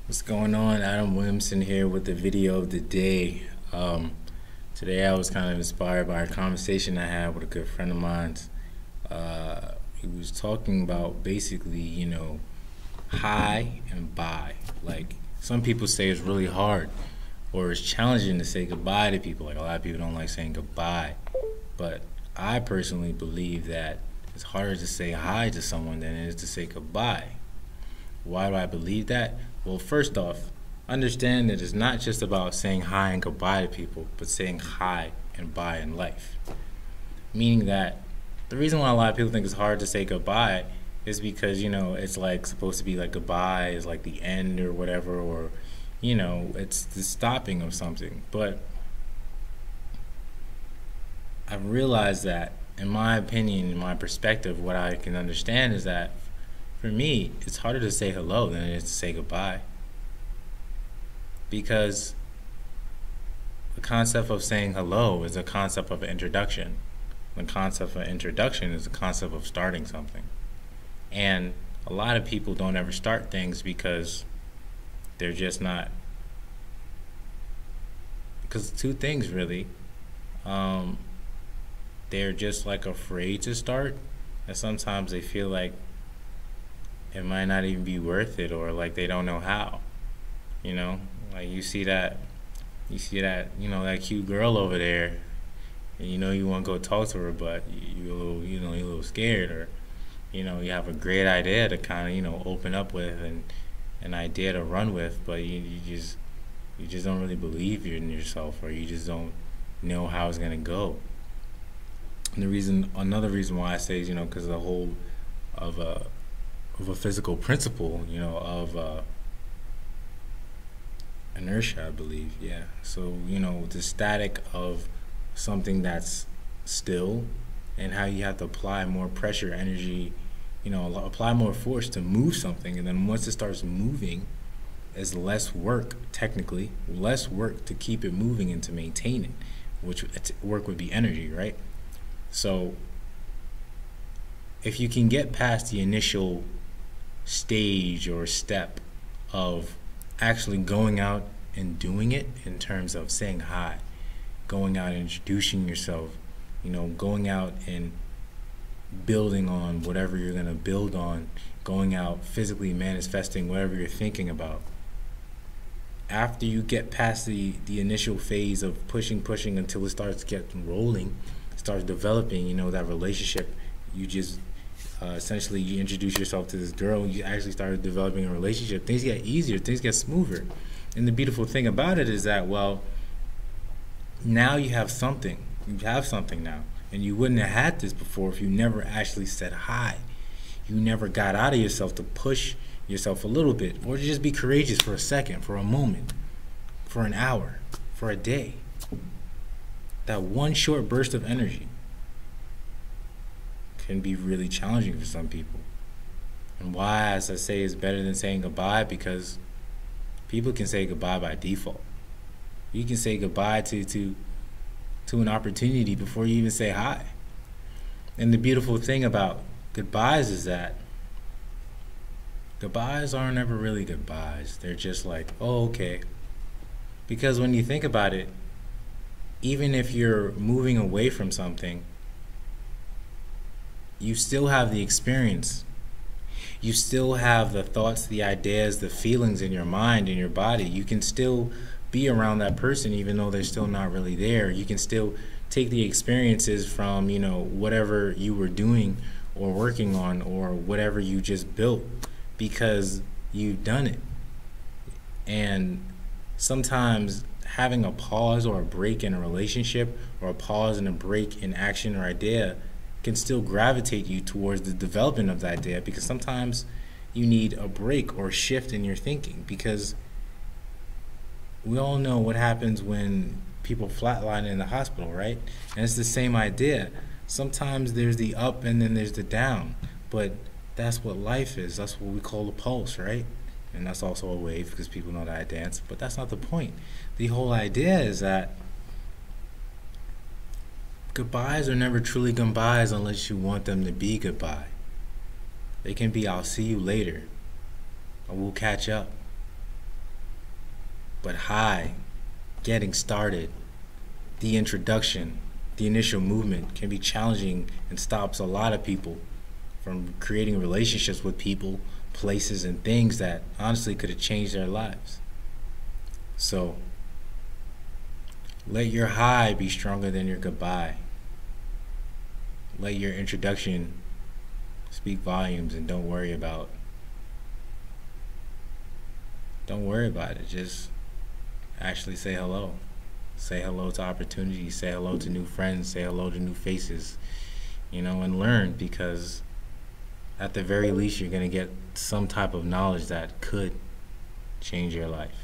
What's going on? Adam Williamson here with the video of the day. Today I was kind of inspired by a conversation I had with a good friend of mine. He was talking about basically, hi and bye. Like some people say it's really hard or it's challenging to say goodbye to people. Like a lot of people don't like saying goodbye. But I personally believe that it's harder to say hi to someone than it is to say goodbye. Why do I believe that? Well, first off, understand that it's not just about saying hi and goodbye to people, but saying hi and bye in life. Meaning that the reason why a lot of people think it's hard to say goodbye is because, it's like supposed to be like goodbye is like the end or whatever, or, it's the stopping of something. But I've realized that, in my opinion, in my perspective, what I can understand is that for me, it's harder to say hello than it is to say goodbye. Because the concept of saying hello is a concept of introduction. The concept of introduction is the concept of starting something. And a lot of people don't ever start things because they're just not. Because two things really. They're just like afraid to start. And sometimes they feel like it might not even be worth it, or like they don't know how. You know, like that cute girl over there, and you want to go talk to her, but you're a little scared, or you have a great idea to kind of open up with, and an idea to run with, but you just don't really believe in yourself, or you just don't know how it's gonna go. And another reason why I say is because of the whole of a physical principle, of inertia, I believe. Yeah. So, the static of something that's still, and how you have to apply more pressure, energy, apply more force to move something. And then once it starts moving, it's less work, technically, less work to keep it moving and to maintain it, which work would be energy, right? So, if you can get past the initial stage or step of actually going out and doing it, in terms of saying hi, going out and introducing yourself, going out and building on whatever you're going to build on, going out physically manifesting whatever you're thinking about. After you get past the initial phase of pushing until it starts getting rolling, starts developing, that relationship, you just essentially you introduce yourself to this girl, you actually started developing a relationship, things get easier, things get smoother. And the beautiful thing about it is that, well, now you have something now, and you wouldn't have had this before if you never actually said hi. You never got out of yourself to push yourself a little bit, or to just be courageous for a second, for a moment, for an hour, for a day. That one short burst of energy can be really challenging for some people. And why, as I say, is better than saying goodbye, because people can say goodbye by default. You can say goodbye to an opportunity before you even say hi. And the beautiful thing about goodbyes is that goodbyes aren't ever really goodbyes. They're just like, oh, okay. Because when you think about it, even if you're moving away from something, you still have the experience. You still have the thoughts, the ideas, the feelings in your mind, in your body. You can still be around that person even though they're still not really there. You can still take the experiences from, whatever you were doing or working on, or whatever you just built, because you've done it. And sometimes having a pause or a break in a relationship, or a pause and a break in action or idea, can still gravitate you towards the development of that idea, because sometimes you need a break or shift in your thinking, because we all know what happens when people flatline in the hospital, right? And it's the same idea. Sometimes there's the up and then there's the down, but that's what life is. That's what we call a pulse, right? And that's also a wave, because people know that I dance, but that's not the point. The whole idea is that goodbyes are never truly goodbyes unless you want them to be goodbye. They can be, I'll see you later, or we'll catch up. But high, getting started, the introduction, the initial movement can be challenging and stops a lot of people from creating relationships with people, places, and things that honestly could have changed their lives. So, let your high be stronger than your goodbye. Let your introduction speak volumes, and don't worry about it. Just actually say hello. Say hello to opportunities, say hello to new friends, say hello to new faces, and learn, because at the very least you're going to get some type of knowledge that could change your life.